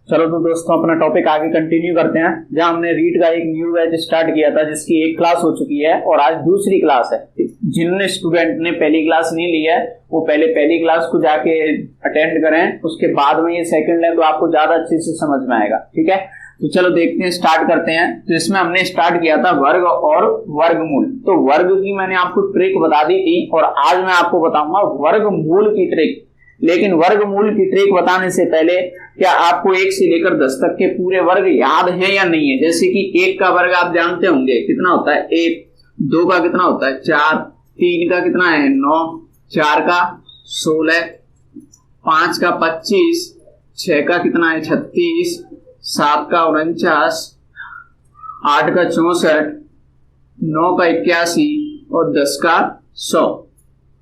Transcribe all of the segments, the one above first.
चलो तो दोस्तों अपना टॉपिक आगे कंटिन्यू करते हैं, जहां हमने रीड का एक न्यू बैच स्टार्ट किया था जिसकी एक क्लास हो चुकी है और आज दूसरी क्लास है। जिन्होंने स्टूडेंट ने पहली क्लास नहीं ली है वो पहले पहली क्लास को जाके अटेंड करें, उसके बाद में ये सेकंड है तो आपको ज्यादा अच्छे से समझ में आएगा। ठीक है, तो चलो देखते हैं, स्टार्ट करते हैं। तो इसमें हमने स्टार्ट किया था वर्ग और वर्गमूल। तो वर्ग की मैंने आपको ट्रिक बता दी थी और आज मैं आपको बताऊंगा वर्गमूल की ट्रिक। लेकिन वर्गमूल की ट्रिक बताने से पहले क्या आपको 1 से लेकर 10 तक के पूरे वर्ग याद हैं या नहीं है? जैसे कि 1 का वर्ग आप जानते होंगे कितना होता है 1, 2 का कितना होता है 4, 3 का कितना है 9, 4 का 16, 5 का 25, 6 का कितना है 36, 7 का 49, 8 का 64, 9 का 81 और 10 का 100।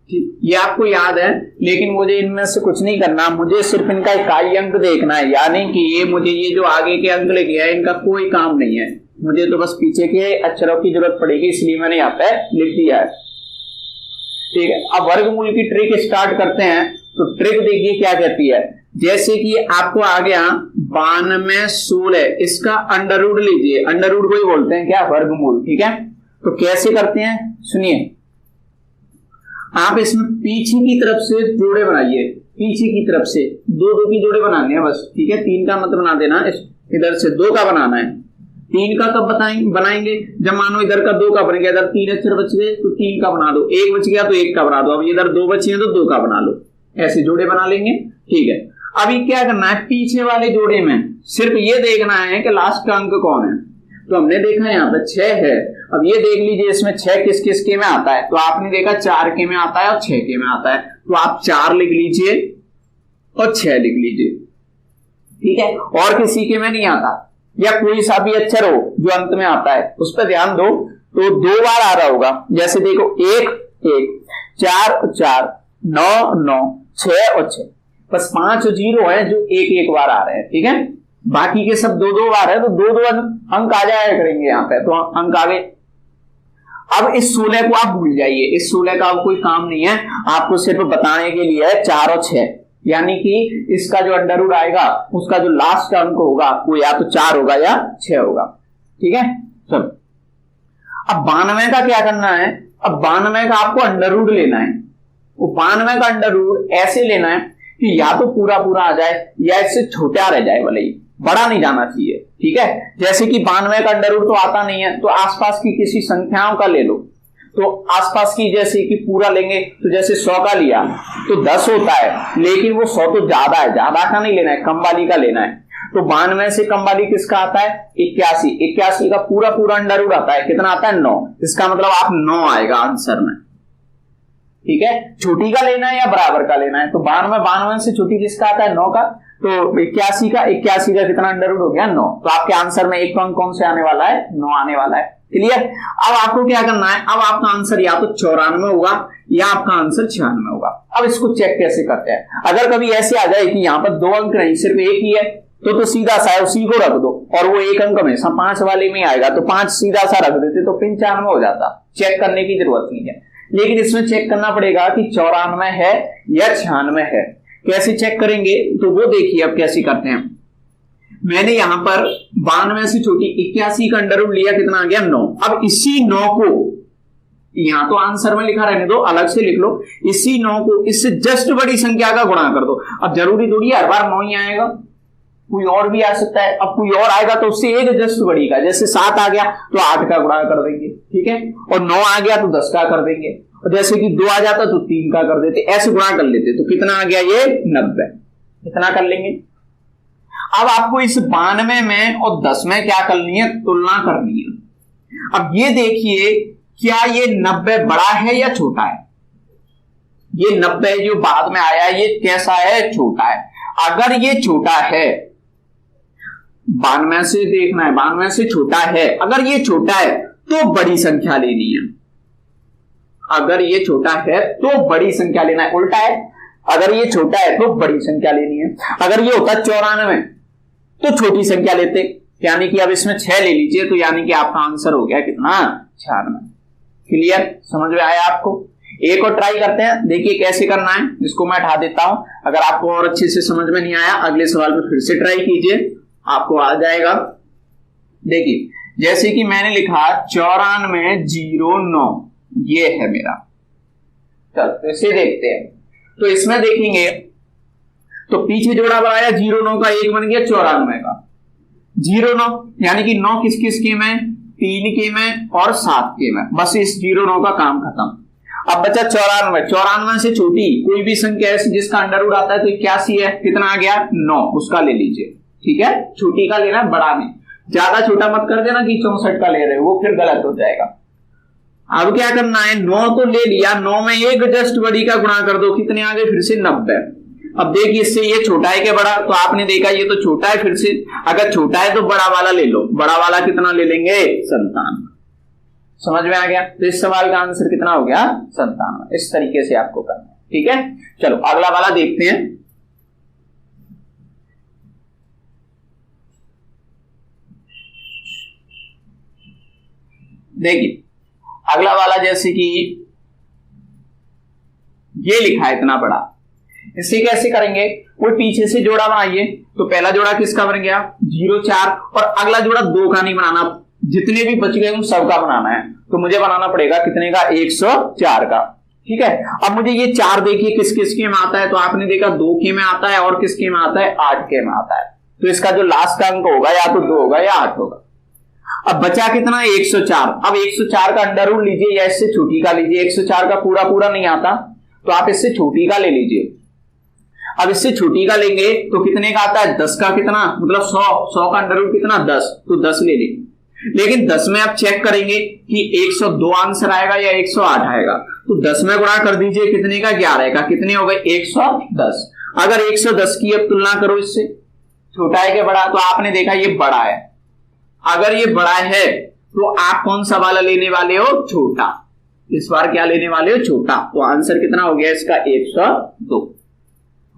ये आपको याद है, लेकिन मुझे इनमें से कुछ नहीं करना, मुझे सिर्फ इनका इकाई अंक देखना है। यानी कि ये जो आगे के अंक लिखे हैं इनका कोई काम नहीं है, मुझे तो बस पीछे के अक्षरों की जरूरत पड़ेगी, इसलिए मैंने यहाँ पे लिख दिया है। ठीक है, अब वर्गमूल की ट्रिक स्टार्ट करते हैं। तो ट्रिक देखिए क्या कहती है। जैसे कि आपको आ गया 92, 16, इसका अंडर रूट लीजिए। अंडर रूट को ही बोलते हैं क्या वर्गमूल। ठीक है, तो कैसे करते हैं सुनिए। आप इसमें पीछे की तरफ से जोड़े बनाइए, पीछे की तरफ से दो की जोड़े बनाने हैं बस। ठीक है, 3 का मत बना देना, इधर से 2 का बनाना है। 3 का कब बनाएंगे जब मानो इधर का 2 का बन गया, इधर 3 अक्षर बच गए तो 3 का बना दो, 1 बच गया तो 1 का बना दो। अब इधर 2 बचे हैं तो 2 का बना लो, ऐसे जोड़े बना लेंगे। ठीक है, अभी क्या करना है, पीछे वाले जोड़े में सिर्फ ये देखना है कि लास्ट का अंक कौन है। तो हमने देखा यहाँ पे 6 है। अब ये देख लीजिए इसमें 6 किस किस के में आता है। तो आपने देखा 4 के में आता है और 6 के में आता है, तो आप 4 लिख लीजिए और 6 लिख लीजिए। ठीक है, और किसी के में नहीं आता, या कोई सा भी अक्षर हो जो अंत में आता है उस पर ध्यान दो। तो 2 बार आ रहा होगा, जैसे देखो 1 1, 4 और 4, 9 9, 6 और 6, बस 5 और 0 है जो 1 1 बार आ रहे हैं। ठीक है, बाकी के सब 2 2 बार है तो 2 2 अंक आ जाया करेंगे यहाँ पे, तो अंक आ गए। अब इस 16 को आप भूल जाइए, इस 16 का कोई काम नहीं है, आपको सिर्फ बताने के लिए है 4 और 6। यानी कि इसका जो अंडर रूट आएगा उसका जो लास्ट का अंक होगा वो या तो 4 होगा या 6 होगा। ठीक है, चलो अब 92 का क्या करना है। अब 92 का आपको अंडर रूट लेना है। वो 92 का अंडर रूट ऐसे लेना है कि या तो पूरा पूरा आ जाए या इससे छोटा रह जाए, भले ही बड़ा नहीं जाना चाहिए। ठीक है, जैसे कि 92 का अंडर रूट तो आता नहीं है, तो आसपास की किसी संख्याओं का ले लो। तो आसपास की जैसे कि पूरा लेंगे तो जैसे 100 का लिया तो 10 होता है, लेकिन वो 100 तो ज्यादा है, ज्यादा का नहीं लेना है, कम वाली का लेना है। तो 92 से कम वाली किसका आता है 81, 81 का पूरा पूरा अंडर रूट आता है, कितना आता है 9। इसका मतलब आप 9 आएगा आंसर में। ठीक है, छोटी का लेना है या बराबर का लेना है। तो 92 से छोटी किसका आता है 9 का, तो 81 का कितना अंडर रूट हो गया 9। तो आपके आंसर में एक अंक कौन से आने वाला है 9 आने वाला है। क्लियर। अब आपको क्या करना है, अब आपका आंसर या तो 94 होगा या आपका आंसर 96 होगा। अब इसको चेक कैसे करते हैं। अगर कभी ऐसे आ जाए कि यहाँ पर 2 अंक नहीं सिर्फ 1 ही है तो सीधा सा उसी को रख दो और वो 1 अंक हमेशा 5 वाले में आएगा, तो 5 सीधा सा रख देते तो 95 हो जाता। चेक करने की जरूरत नहीं है, लेकिन इसमें चेक करना पड़ेगा कि 94 है या 96 है। कैसे चेक करेंगे तो वो देखिए अब कैसे करते हैं। मैंने यहां पर 92 से छोटी 81 का अंडर रूट लिया, कितना आ गया 9। अब इसी 9 को यहां तो आंसर में लिखा रहने दो, अलग से लिख लो। इसी 9 को इससे जस्ट बड़ी संख्या का गुणा कर दो। अब जरूरी थोड़ी हर बार 9 ही आएगा, कोई और भी आ सकता है। अब कोई और आएगा तो उससे एक जस्ट बड़ी का, जैसे 7 आ गया तो 8 का गुणा कर देंगे। ठीक है, और 9 आ गया तो 10 का कर देंगे, और जैसे कि 2 आ जाता तो 3 का कर देते, ऐसे गुणा कर लेते। तो कितना आ गया ये 90, इतना कर लेंगे। अब आपको इस 92 में और 10 में क्या करनी है, तुलना करनी है। अब ये देखिए क्या ये 90 बड़ा है या छोटा है। ये 90 जो बाद में आया ये कैसा है, छोटा है। अगर ये छोटा है 92 से देखना है, 92 से छोटा है, अगर ये छोटा है तो बड़ी संख्या लेनी है। अगर ये छोटा है तो बड़ी संख्या लेना है, उल्टा है, अगर ये छोटा है तो बड़ी संख्या लेनी है। अगर ये होता 94 तो छोटी संख्या लेते, यानी कि अब इसमें 6 ले लीजिए, तो यानी कि आपका आंसर हो गया कितना 96। क्लियर, समझ में आया आपको। एक और ट्राई करते हैं, देखिए कैसे करना है। इसको मैं हटा देता हूं, अगर आपको और अच्छे से समझ में नहीं आया अगले सवाल पे फिर से ट्राई कीजिए, आपको आ जाएगा। देखिए जैसे कि मैंने लिखा 9409, ये है मेरा। चल तो इसे देखते हैं। तो इसमें देखेंगे तो पीछे जोड़ा बनाया 09 का, एक बन गया 94 का। 09 यानी कि 9 किस किस के में, 3 के में और 7 के में, बस इस 09 का काम खत्म। अब बचा 94। 94 से छोटी कोई भी संख्या है जिसका अंडर रूट आता है तो 81 है, कितना आ गया 9, उसका ले लीजिए। ठीक है, छोटी का लेना, बड़ा नहीं, ज्यादा छोटा मत कर देना कि 64 का ले रहे हो, वो फिर गलत हो जाएगा। अब क्या करना है, 9 तो ले लिया, 9 में एक जस्ट बड़ी का गुणा कर दो, कितने आ गए फिर से 90। अब देखिए इससे ये छोटा है क्या बड़ा, तो आपने देखा ये तो छोटा है, फिर से अगर छोटा है तो बड़ा वाला ले लो, बड़ा वाला कितना ले लेंगे 57। समझ में आ गया, तो इस सवाल का आंसर कितना हो गया 57। इस तरीके से आपको करना है। ठीक है, चलो अगला वाला देखते हैं। देखिए अगला वाला जैसे कि ये लिखा है इतना बड़ा, इसे कैसे करेंगे, वो पीछे से जोड़ा बनाइए। तो पहला जोड़ा किसका बन गया 04, और अगला जोड़ा 2 का नहीं बनाना, जितने भी बच गए उन सबका बनाना है। तो मुझे बनाना पड़ेगा कितने का 104 का। ठीक है, अब मुझे ये 4 देखिए किस किस के में आता है, तो आपने देखा 2 के में आता है और किसके में आता है 8 के में आता है। तो इसका जो लास्ट का अंक होगा या तो 2 होगा या 8 होगा। अब बचा कितना 104। अब 104 का अंडर रूट लीजिए या इससे छोटी का लीजिए, 104 का पूरा पूरा नहीं आता तो आप इससे छोटी का ले लीजिए। अब इससे छोटी का लेंगे तो कितने का आता है 10 का, कितना मतलब 100 का अंडर रूट कितना 10, तो 10 ले लीजिए। लेकिन 10 में आप चेक करेंगे कि 102 आंसर आएगा या 108 आएगा, तो 10 में गुणा कर दीजिए, कितने का 11 का, कितने हो गए 110। अगर 110 की अब तुलना करो इससे, छोटा है कि बड़ा, तो आपने देखा ये बड़ा है। अगर ये बड़ा है तो आप कौन सा वाला लेने वाले हो, छोटा। इस बार क्या लेने वाले हो, छोटा। तो आंसर कितना हो गया इसका 102।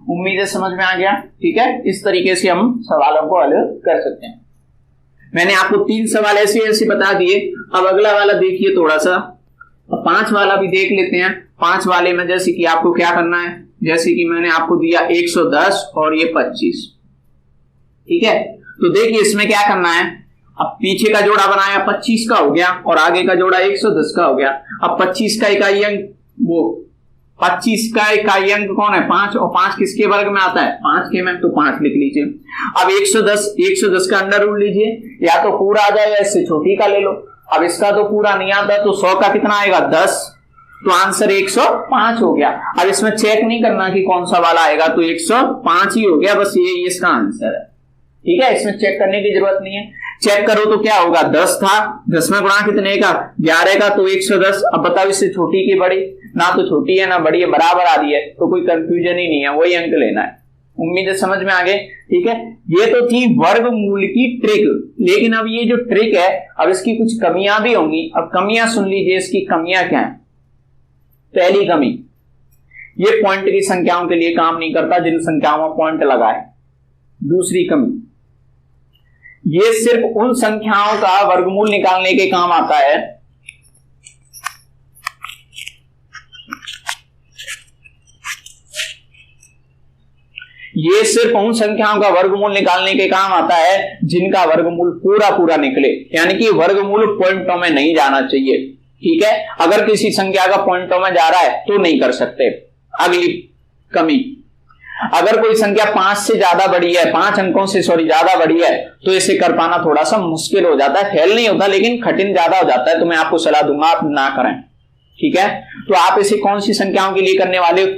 उम्मीद है समझ में आ गया। ठीक है, इस तरीके से हम सवालों को हल कर सकते हैं। मैंने आपको 3 सवाल ऐसे ऐसे बता दिए। अब अगला वाला देखिए थोड़ा सा, 5 वाला भी देख लेते हैं। 5 वाले में जैसे कि आपको क्या करना है, जैसे कि मैंने आपको दिया 110 और ये 25। ठीक है, तो देखिए इसमें क्या करना है, अब पीछे का जोड़ा बनाया 25 का हो गया और आगे का जोड़ा 110 का हो गया। अब 25 का इकाई अंक, वो 25 का इकाई अंक कौन है 5, और 5 किसके वर्ग में आता है 5 के में, तो 5 लिख लीजिए। अब 110 का अंडर रूट लीजिए, या तो पूरा आ जाए या इससे छोटी का ले लो। अब इसका तो पूरा नहीं आता, तो 100 का कितना आएगा 10, तो आंसर 105 हो गया। अब इसमें चेक नहीं करना कि कौन सा वाला आएगा, तो 105 ही हो गया, बस ये इसका आंसर है। ठीक है, इसमें चेक करने की जरूरत नहीं है। चेक करो तो क्या होगा, 10 था, 10 में गुणा कितने का 11 का, तो 110। अब बताओ इससे छोटी की बड़ी, ना तो छोटी है ना बड़ी है, बराबर आ रही है, तो कोई कंफ्यूजन ही नहीं है, वही अंक लेना है। उम्मीद है समझ में आ गए। ठीक है, ये तो थी वर्गमूल की ट्रिक, लेकिन अब ये जो ट्रिक है अब इसकी कुछ कमियां भी होंगी। अब कमियां सुन लीजिए, इसकी कमियां क्या है। पहली कमी, ये पॉइंट की संख्याओं के लिए काम नहीं करता जिन संख्याओं में पॉइंट लगाए। दूसरी कमी, ये सिर्फ उन संख्याओं का वर्गमूल निकालने के काम आता है ये सिर्फ उन संख्याओं का वर्गमूल निकालने के काम आता है जिनका वर्गमूल पूरा पूरा निकले, यानी कि वर्गमूल पॉइंटों में नहीं जाना चाहिए। ठीक है, अगर किसी संख्या का पॉइंटों में जा रहा है तो नहीं कर सकते। अगली कमी, अगर कोई संख्या 5 से ज्यादा बड़ी है, 5 अंकों से ज्यादा बड़ी है, तो इसे कर पाना थोड़ा सा मुश्किल हो जाता है। फेल नहीं होता लेकिन कठिन ज्यादा हो जाता है, तो मैं आपको सलाह दूंगा आप ना करें। ठीक है, तो आप इसे कौन सी संख्याओं के लिए करने वाले हो,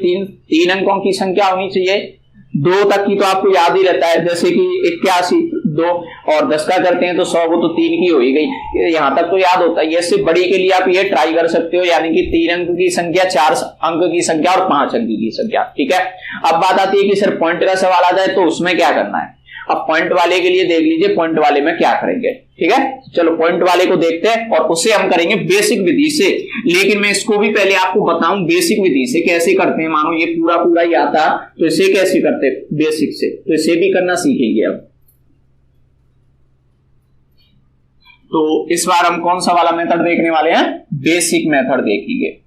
3 अंकों की संख्या होनी चाहिए। 2 तक की तो आपको याद ही रहता है, जैसे कि 81, 2 और 10 का करते हैं तो 100, वो तो 3 की हो ही गई, यहां तक तो याद होता है। इससे बड़ी के लिए आप ये ट्राई कर सकते हो, यानी कि 3 अंक की संख्या, 4 अंक की संख्या और 5 अंक की संख्या। ठीक है, अब बात आती है कि सर पॉइंट का सवाल आ जाए तो उसमें क्या करना है। अब पॉइंट वाले के लिए देख लीजिए पॉइंट वाले में क्या करेंगे। ठीक है, चलो पॉइंट वाले को देखते हैं और उसे हम करेंगे बेसिक विधि से। लेकिन मैं इसको भी पहले आपको बताऊं बेसिक विधि से कैसे करते हैं। मानो ये पूरा पूरा ही आता तो इसे कैसे करते बेसिक से, तो इसे भी करना सीखेंगे। अब तो इस बार हम कौन सा वाला मेथड देखने वाले हैं, बेसिक मेथड देखेंगे।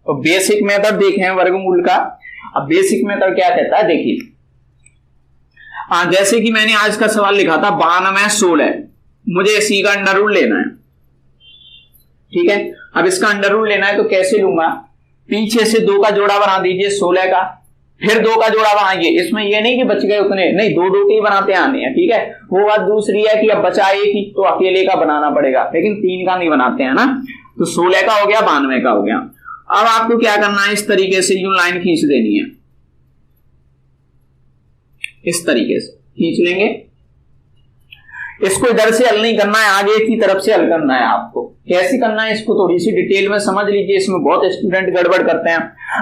तो बेसिक मेथड देखे हैं वर्गमूल का। अब बेसिक मेथड क्या कहता है, देखिए जैसे कि मैंने आज का सवाल लिखा था 92 16, मुझे इसी का अंडर रूट लेना है, ठीक है। अब इसका अंडर रूट लेना है तो कैसे लूंगा, पीछे से 2 का जोड़ा बना दीजिए 16 का, फिर 2 का जोड़ा बनाइए। इसमें ये नहीं कि बच गए उतने, नहीं, 2 के ही बनाते आने हैं, ठीक है। वो बात दूसरी है कि अब बचा एक ही तो अकेले का बनाना पड़ेगा, लेकिन 3 का नहीं बनाते हैं ना। तो 16 का हो गया, 92 का हो गया। अब आपको क्या करना है, इस तरीके से यूं लाइन खींच देनी है, इस तरीके से खींच लेंगे। इसको इधर से हल नहीं करना है, आगे की तरफ से हल करना है आपको। कैसे करना है इसको थोड़ी सी डिटेल में समझ लीजिए, इसमें बहुत स्टूडेंट गड़बड़ करते हैं।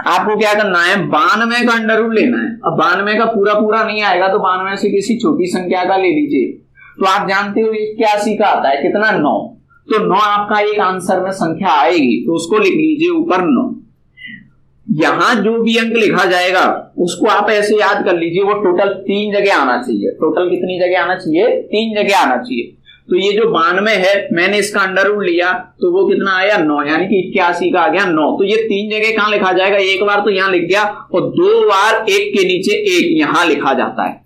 आपको क्या करना है, 92 का अंडर रूट लेना है। अब 92 का पूरा पूरा नहीं आएगा तो 92 से किसी छोटी संख्या का ले लीजिए। तो आप जानते हो 81 का आता है कितना, 9। तो 9 आपका एक आंसर में संख्या आएगी, तो उसको लिख लीजिए ऊपर 9। यहां जो भी अंक लिखा जाएगा उसको आप ऐसे याद कर लीजिए, वो टोटल 3 जगह आना चाहिए। टोटल कितनी जगह आना चाहिए, 3 जगह आना चाहिए। तो ये जो 92 है, मैंने इसका अंडर रूट लिया तो वो कितना आया, 9, यानी कि 81 का आ गया 9। तो ये 3 जगह कहां लिखा जाएगा, एक बार तो यहां लिख गया और 2 बार एक के नीचे एक यहां लिखा जाता है।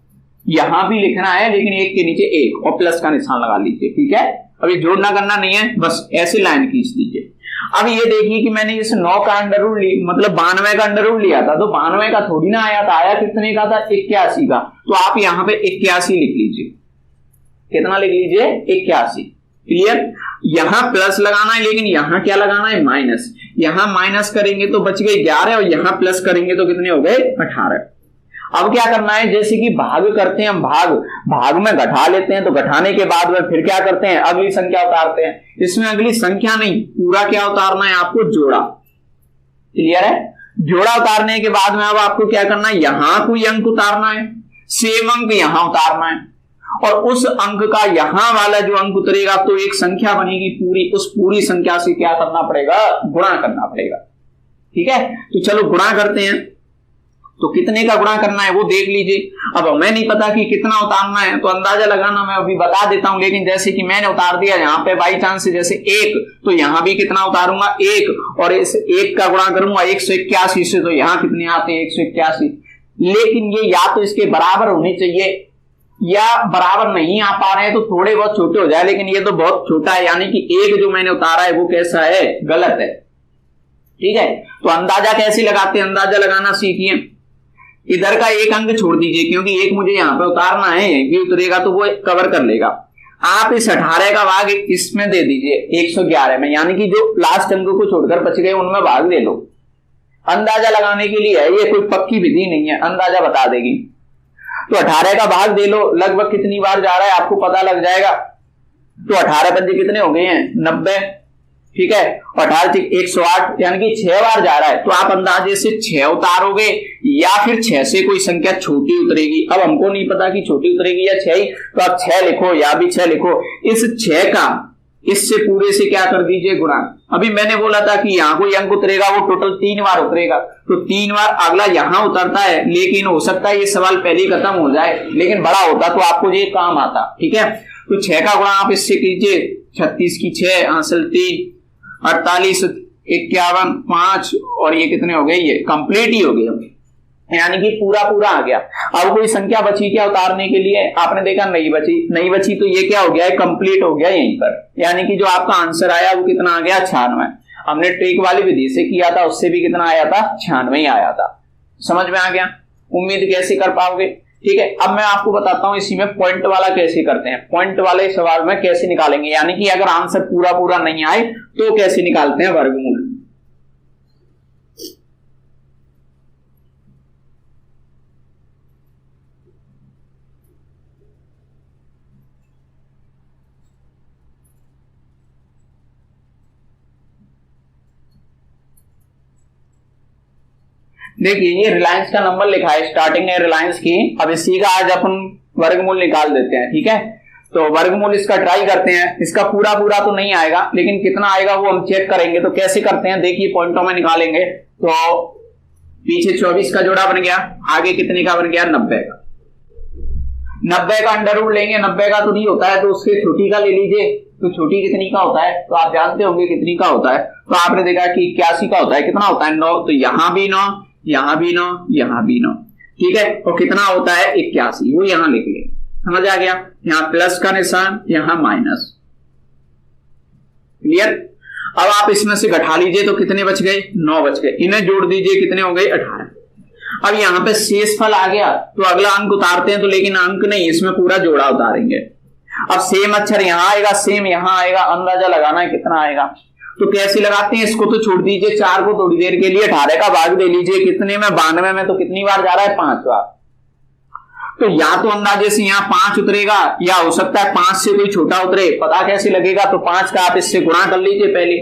यहां भी लिखना है लेकिन एक के नीचे एक और प्लस का निशान लगा लीजिए, ठीक है। अभी जोड़ना करना नहीं है, बस ऐसे लाइन खींच दीजिए। अब ये देखिए कि मैंने इस 9 का अंडर रूट मतलब 92 का अंडर रूट लिया था, तो 92 का थोड़ी ना आया था, आया कितने का था, 81 का। तो आप यहां पे 81 लिख लीजिए। कितना लिख लीजिए, 81। क्लियर। यहां प्लस लगाना है लेकिन यहां क्या लगाना है, माइनस। यहां माइनस करेंगे तो बच गए 11 और यहां प्लस करेंगे तो कितने हो गए, 18। अब क्या करना है, जैसे कि भाग करते हैं हम, भाग में घटा लेते हैं, तो घटाने के बाद में फिर क्या करते हैं, अगली संख्या उतारते हैं। इसमें अगली संख्या नहीं, पूरा क्या उतारना है आपको, जोड़ा। क्लियर है। जोड़ा उतारने के बाद में अब आपको क्या करना है, यहां कोई अंक उतारना है, सेम अंक यहां उतारना है, और उस अंक का यहां वाला जो अंक उतरेगा तो एक संख्या बनेगी पूरी, उस पूरी संख्या से क्या करना पड़ेगा, गुणा करना पड़ेगा। ठीक है। तो चलो गुणा करते हैं। तो कितने का गुणा करना है वो देख लीजिए। अब हमें नहीं पता कि कितना उतारना है, तो अंदाजा लगाना मैं अभी बता देता हूं, लेकिन जैसे कि मैंने उतार दिया यहाँ पे बाई चांस से, जैसे 1, तो यहां भी कितना उतारूंगा, 1, और इस 1 का गुणा करूंगा 181 से, तो यहां कितने आते हैं, 181। लेकिन ये या तो इसके बराबर होने चाहिए या बराबर नहीं आ पा रहे हैं तो थोड़े बहुत छोटे हो जाए, लेकिन ये तो बहुत छोटा है, यानी कि 1 जो मैंने उतारा है वो कैसा है, गलत है। ठीक है। तो अंदाजा कैसे लगाते हैं, अंदाजा लगाना सीखिए। इधर का एक अंक छोड़ दीजिए, क्योंकि एक मुझे यहां पे उतारना है, ये उतरेगा तो वो कवर कर लेगा। आप इस 18 का भाग इसमें दे दीजिए 111 में, यानी कि जो लास्ट अंक को छोड़कर बच गए उनमें भाग दे लो। अंदाजा लगाने के लिए है, ये कोई पक्की विधि नहीं है, अंदाजा बता देगी। तो 18 का भाग दे लो, लगभग कितनी बार जा रहा है आपको पता लग जाएगा। तो 18 पंजे कितने हो गए हैं, 90। ठीक है। 18 108, यानी कि 6 बार जा रहा है। तो आप अंदाजे से 6 उतारोगे या फिर 6 से कोई संख्या छोटी उतरेगी। अब हमको नहीं पता कि छोटी उतरेगी या 6 ही, तो आप 6 लिखो या भी 6 लिखो। इस 6 का इससे पूरे से क्या कर दीजिए, गुणा। अभी मैंने बोला था कि यहां कोई अंक उतरेगा, वो टोटल 3 बार उतरेगा, तो 3 बार अगला यहां उतरता है। लेकिन हो सकता है ये सवाल पहले ही खत्म हो जाए, लेकिन बड़ा होता तो आपको ये काम आता। ठीक है। तो 6 का गुणा आप इससे कीजिए, 36 की 6 हासिल 3, 48 51 5, और ये कितने हो गए, ये कंप्लीट ही हो गए, यानी कि पूरा पूरा आ गया। अब कोई संख्या बची क्या उतारने के लिए, आपने देखा नहीं बची, तो ये क्या हो गया है, कंप्लीट हो गया यहीं पर, यानी कि जो आपका आंसर आया वो कितना आ गया, 96। हमने ट्रिक वाली विधि से किया था, उससे भी कितना आया था, 96 ही आया था। समझ में आ गया। उम्मीद कैसे कर पाओगे। ठीक है। अब मैं आपको बताता हूं इसी में पॉइंट वाला कैसे करते हैं, पॉइंट वाले सवाल में कैसे निकालेंगे, यानी कि अगर आंसर पूरा पूरा नहीं आए तो कैसे निकालते हैं वर्गमूल। देखिए ये रिलायंस का नंबर लिखा है, स्टार्टिंग है रिलायंस की। अब इसी का आज अपन वर्गमूल निकाल देते हैं। ठीक है। तो वर्गमूल इसका ट्राई करते हैं। इसका पूरा पूरा तो नहीं आएगा, लेकिन कितना आएगा वो हम चेक करेंगे। तो कैसे करते हैं, देखिए पॉइंटों में निकालेंगे। तो पीछे 24 का जोड़ा बन गया, आगे कितने का बन गया, 90 का। 90 का अंडर रूट लेंगे, 90 का तो नहीं होता है तो उसके छोटी का ले लीजिए। तो छोटी कितनी का होता है तो आप जानते होंगे कितनी का होता है। तो आपने देखा कि 81 का होता है, कितना होता है 9, तो यहां भी 9, यहां भी 9, यहां भी 9, ठीक है। और कितना होता है 81, वो यहां लिख ले। समझ आ गया, यहां प्लस का निशान, यहां माइनस। क्लियर। अब आप इसमें से घटा लीजिए तो कितने बच गए 9 बच गए, इन्हें जोड़ दीजिए कितने हो गए 18। अब यहां पे शेषफल आ गया तो अगला अंक उतारते हैं, तो लेकिन अंक नहीं, इसमें पूरा जोड़ा उतारेंगे। अब सेम अक्षर यहां आएगा, सेम यहां आएगा, अंदाजा लगाना है कितना आएगा। तो कैसे लगाते हैं, इसको तो छोड़ दीजिए, 4 को थोड़ी देर के लिए 18 का भाग दे लीजिए, कितने में 92 में, तो कितनी बार जा रहा है 5 बार। तो या तो अंदाजे से यहाँ 5 उतरेगा, या हो सकता है 5 से कोई छोटा उतरे, पता कैसे लगेगा, तो 5 का आप इससे गुणा कर लीजिए पहले।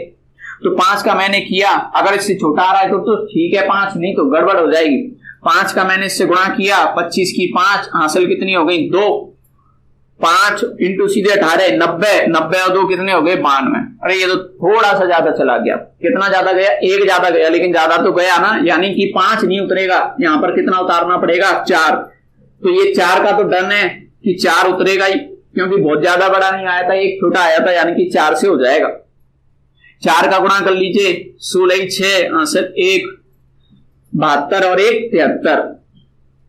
तो 5 का मैंने किया, अगर इससे छोटा आ रहा है तो ठीक है 5, नहीं तो गड़बड़ हो जाएगी। 5 का मैंने इससे गुणा किया, 25 की 5, हासिल कितनी हो गई 2, 5 इंटू सीधे 18, 90, 90 और 2 कितने हो गए 92। अरे ये तो थोड़ा सा ज्यादा चला गया, कितना ज्यादा गया 1 ज्यादा गया, लेकिन ज्यादा तो गया ना, यानी कि 5 नहीं उतरेगा, यहां पर कितना उतारना पड़ेगा 4। तो ये 4 का तो डन है कि 4 उतरेगा ही, क्योंकि बहुत ज्यादा बड़ा नहीं आया था, एक छोटा आया था, यानी कि 4 से हो जाएगा। 4 का गुणा कर लीजिए, 16 6 1 72 और 1 73,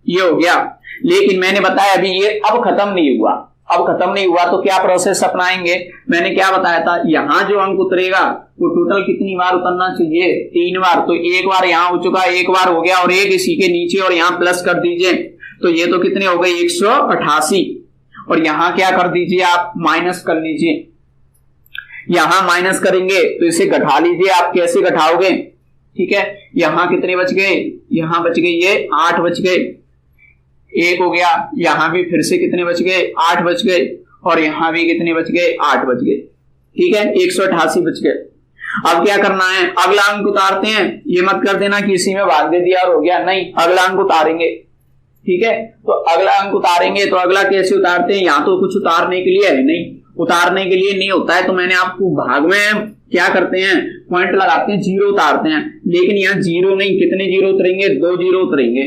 ये हो गया। लेकिन मैंने बताया अभी ये अब खत्म नहीं हुआ, अब खत्म नहीं हुआ तो क्या प्रोसेस अपनाएंगे, मैंने क्या बताया था, यहां जो अंक उतरेगा वो टोटल कितनी बार उतरना चाहिए 3 बार। तो एक बार यहां हो चुका, एक बार हो गया, और एक इसी के नीचे, और यहां प्लस कर दीजिए, तो ये तो कितने हो गए 188। और यहां क्या कर दीजिए आप माइनस कर लीजिए, यहां माइनस करेंगे तो इसे घटा लीजिए। आप कैसे घटाओगे, ठीक है, यहां कितने बच गए, यहां बच गए ये 8 बच गए, 1 हो गया, यहां भी फिर से कितने बच गए 8 बच गए, और यहां भी कितने बच गए 8 बच गए, ठीक है 188 बच गए। अब क्या करना है, अगला अंक उतारते हैं। ये मत कर देना कि इसी में भाग दे दिया और हो गया, नहीं, अगला अंक उतारेंगे, ठीक है। तो अगला अंक उतारेंगे, तो अगला कैसे उतारते हैं, यहां तो कुछ उतारने के लिए है नहीं, उतारने के लिए नहीं होता है, तो मैंने आपको भाग में क्या करते हैं पॉइंट लगाते हैं, 0 उतारते हैं। लेकिन यहाँ 0 नहीं, कितने 0 उतरेंगे 2 0 उतरेंगे,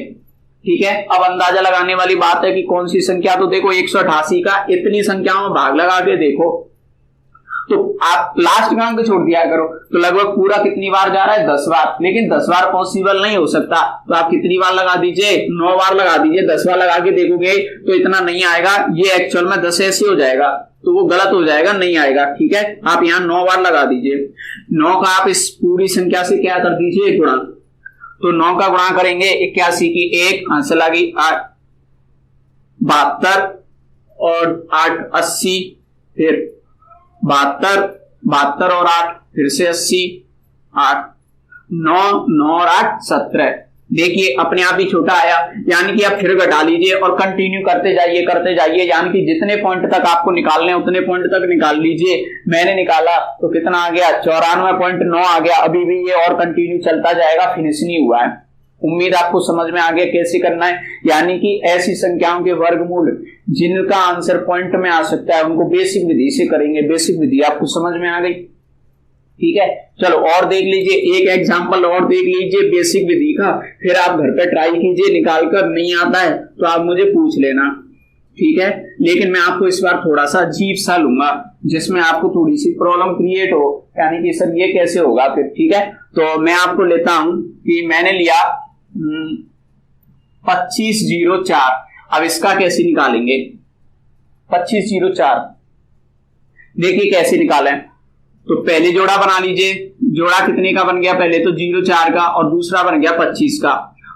ठीक है। अब अंदाजा लगाने वाली बात है कि कौन सी संख्या, तो देखो 188 का इतनी संख्याओं में भाग लगा के देखो, तो आप लास्ट का अंक छोड़ दिया करो, तो लगभग पूरा कितनी बार जा रहा है 10 बार। लेकिन 10 बार पॉसिबल नहीं हो सकता, तो आप कितनी बार लगा दीजिए 9 बार लगा दीजिए। 10 बार लगा के देखोगे तो इतना नहीं आएगा, ये एक्चुअल में 10 ऐसे हो जाएगा, तो वो गलत हो जाएगा, नहीं आएगा, ठीक है। आप यहाँ 9 बार लगा दीजिए, 9 का आप इस पूरी संख्या से क्या कर दीजिए गुणा, तो 9 का गुणा करेंगे 81 की 1 हासिल आ गई 8, 72 और 8 80, फिर 72 और 8 फिर से 80, 8 9 और 8 17। देखिए अपने आप ही छोटा आया, यानी कि आप फिर घटा लीजिए और कंटिन्यू करते जाइए, यानी कि जितने पॉइंट तक आपको निकालने उतने पॉइंट तक निकाल लीजिए। मैंने निकाला तो कितना आ गया 94.9 आ गया। अभी भी ये और कंटिन्यू चलता जाएगा, फिनिश नहीं हुआ है। उम्मीद आपको समझ में आ गया कैसे करना है, यानी कि ऐसी संख्याओं के वर्गमूल जिनका आंसर पॉइंट में आ सकता है उनको बेसिक विधि से करेंगे। बेसिक विधि आपको समझ में आ गई, ठीक है। चलो और देख लीजिए, एक एग्जांपल और देख लीजिए बेसिक विधि का, फिर आप घर पे ट्राई कीजिए, निकाल कर नहीं आता है तो आप मुझे पूछ लेना, ठीक है। लेकिन मैं आपको इस बार थोड़ा सा अजीब सा लूंगा जिसमें आपको थोड़ी सी प्रॉब्लम क्रिएट हो, यानी कि सर ये कैसे होगा फिर, ठीक है। तो मैं आपको लेता हूं कि मैंने लिया 2504। अब इसका कैसे निकालेंगे 2504, देखिए कैसे निकालें। तो पहले जोड़ा बना लीजिए, जोड़ा कितने का बन गया, पहले तो 04 का और दूसरा बन गया 25 का।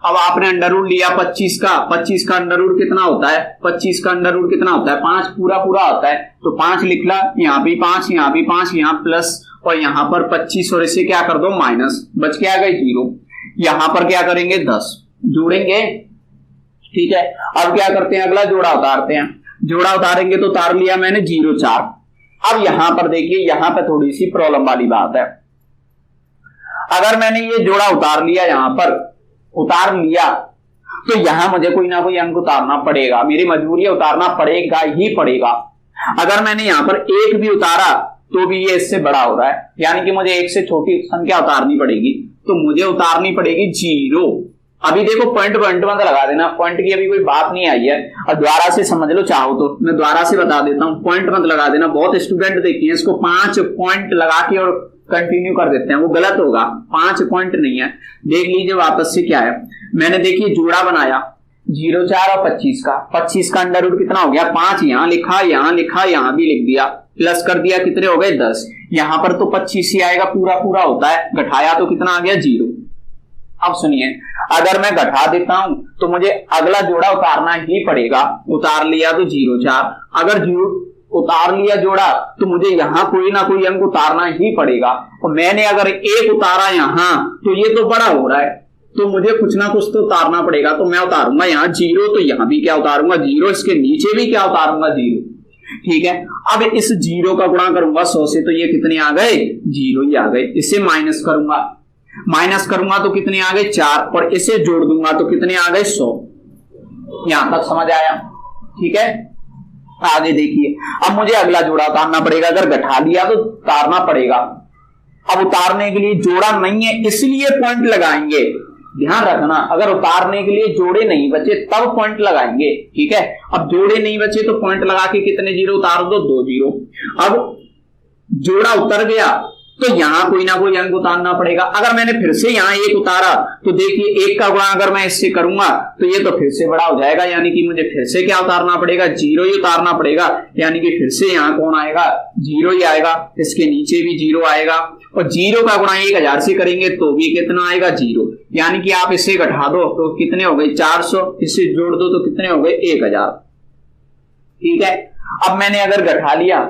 अब आपने अंडर रूट लिया 25 का, 25 का अंडर रूट कितना होता है, 25 का अंडर रूट कितना होता है 5 पूरा होता है, तो 5 लिख ला, यहाँ भी 5, यहाँ भी 5, यहाँ प्लस और यहाँ पर 25 और इसे क्या कर दो माइनस, बच के आ गए 0। यहाँ पर क्या करेंगे 10 जोड़ेंगे, ठीक है। अब क्या करते हैं अगला जोड़ा उतारते हैं, जोड़ा उतारेंगे तो उतार लिया मैंने 04। अब यहां पर देखिए, यहां पर थोड़ी सी प्रॉब्लम वाली बात है। अगर मैंने ये जोड़ा उतार लिया, यहां पर उतार लिया, तो यहां मुझे कोई ना कोई अंक उतारना पड़ेगा, मेरी मजबूरी है, उतारना पड़ेगा ही पड़ेगा। अगर मैंने यहां पर 1 भी उतारा तो भी ये इससे बड़ा हो रहा है, यानी कि मुझे 1 से छोटी संख्या उतारनी पड़ेगी, तो मुझे उतारनी पड़ेगी 0। अभी देखो पॉइंट पॉइंट मत लगा देना, पॉइंट की अभी कोई बात नहीं आई है, और द्वारा से समझ लो चाहो तो, मैं द्वारा से बता देता हूँ, पॉइंट मत लगा देना। बहुत स्टूडेंट देखिए इसको 5 पॉइंट लगा के और कंटिन्यू कर देते हैं, वो गलत होगा। 5 पॉइंट नहीं है। देख लीजिए वापस से क्या है, मैंने देखिए जोड़ा बनाया 0, 4 और 25 का। 25 का अंडर रूट कितना हो गया 5, यहाँ लिखा, यहाँ लिखा, यहाँ भी लिख दिया, प्लस कर दिया, कितने हो गए 10। यहाँ पर तो 25 ही आएगा, पूरा पूरा होता है, घटाया तो कितना आ गया 0। अब सुनिए, अगर मैं घटा देता हूं तो मुझे अगला जोड़ा उतारना ही पड़ेगा। उतार लिया तो 0, 4। अगर 0 उतार लिया जोड़ा तो मुझे यहाँ कोई ना कोई अंक उतारना ही पड़ेगा, और मैंने अगर 1 उतारा यहाँ तो ये तो बड़ा हो रहा है, तो मुझे कुछ ना कुछ तो उतारना पड़ेगा। तो मैं उतारूंगा यहाँ 0, तो यहाँ भी क्या उतारूंगा 0, इसके नीचे भी क्या उतारूंगा 0। ठीक है, अब इस 0 का गुणा करूंगा 100 से, तो ये कितने आ गए 0 ही आ गए। इसे माइनस करूंगा तो कितने आ गए 4, और इसे जोड़ दूंगा तो कितने आ गए 100। यहां तक समझ आया? ठीक है, आगे देखिए, अब मुझे अगला जोड़ा उतारना पड़ेगा। अगर घटा लिया तो उतारना पड़ेगा। अब उतारने के लिए जोड़ा नहीं है इसलिए पॉइंट लगाएंगे, ध्यान रखना। अगर उतारने के लिए जोड़े नहीं बचे तब पॉइंट लगाएंगे। ठीक है, अब जोड़े नहीं बचे तो पॉइंट लगा के कितने 0 उतार दो 2 0। अब जोड़ा उतर गया तो यहां कोई ना कोई अंक उतारना पड़ेगा। अगर मैंने फिर से यहां 1 उतारा तो देखिए 1 का गुणा अगर मैं इससे करूंगा तो ये तो फिर से बड़ा हो जाएगा, यानी कि मुझे फिर से क्या उतारना पड़ेगा 0 ही उतारना पड़ेगा, यानी कि फिर से यहाँ कौन आएगा 0 ही आएगा, इसके नीचे भी 0 आएगा, और 0 का गुणा 1000 से करेंगे तो भी कितना आएगा 0, यानी कि आप इसे घटा दो तो कितने हो गए 400, इसे जोड़ दो तो कितने हो गए 1000। ठीक है, अब मैंने अगर घटा लिया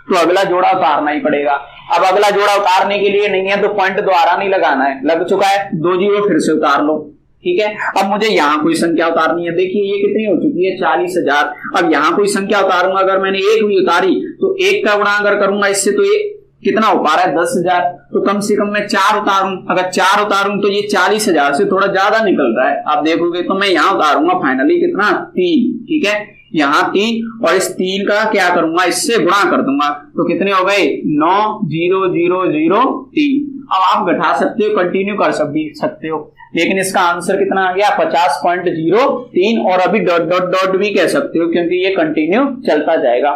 तो अगला जोड़ा उतारना ही पड़ेगा। अब अगला जोड़ा उतारने के लिए नहीं है तो पॉइंट द्वारा नहीं लगाना है, लग चुका है 2 0, फिर से उतार लो। ठीक है, अब मुझे यहाँ कोई संख्या उतारनी है। देखिए ये कितनी हो चुकी है 40,000। अब यहाँ कोई संख्या उतारूंगा, अगर मैंने 1 भी उतारी तो 1 का गुणा अगर करूंगा इससे तो ये कितना हो पा रहा है 10,000, तो कम से कम मैं 4 उतारूं। अगर 4 उतारूं तो ये 40,000 से थोड़ा ज्यादा निकल रहा है। आप देखोगे तो मैं यहाँ उतारूंगा फाइनली कितना 3। ठीक है, यहाँ 3, और इस 3 का क्या करूंगा इससे गुणा कर दूंगा तो कितने हो गए 9 0 0 0 3। अब आप घटा सकते हो, कंटिन्यू कर सकते हो, लेकिन इसका आंसर कितना आ गया 50.03, और अभी डॉट डॉट डॉट भी कह सकते हो क्योंकि ये कंटिन्यू चलता जाएगा।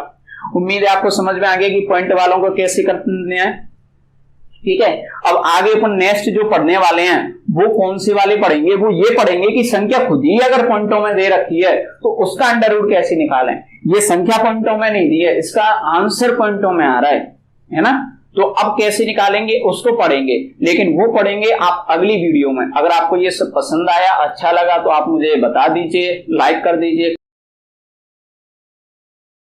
उम्मीद है आपको समझ में आ गया कि पॉइंट वालों को कैसे करने हैं। ठीक है, अब आगे अपन नेक्स्ट जो पढ़ने वाले हैं वो कौन से वाले पढ़ेंगे, वो ये पढ़ेंगे कि संख्या खुद ही अगर पॉइंटों में दे रखी है तो उसका अंडर रूट कैसे निकालें। ये संख्या पॉइंटों में नहीं दी है, इसका आंसर पॉइंटों में आ रहा है ना, तो अब कैसे निकालेंगे उसको पढ़ेंगे, लेकिन वो पढ़ेंगे आप अगली वीडियो में। अगर आपको ये सब पसंद आया, अच्छा लगा तो आप मुझे बता दीजिए, लाइक कर दीजिए।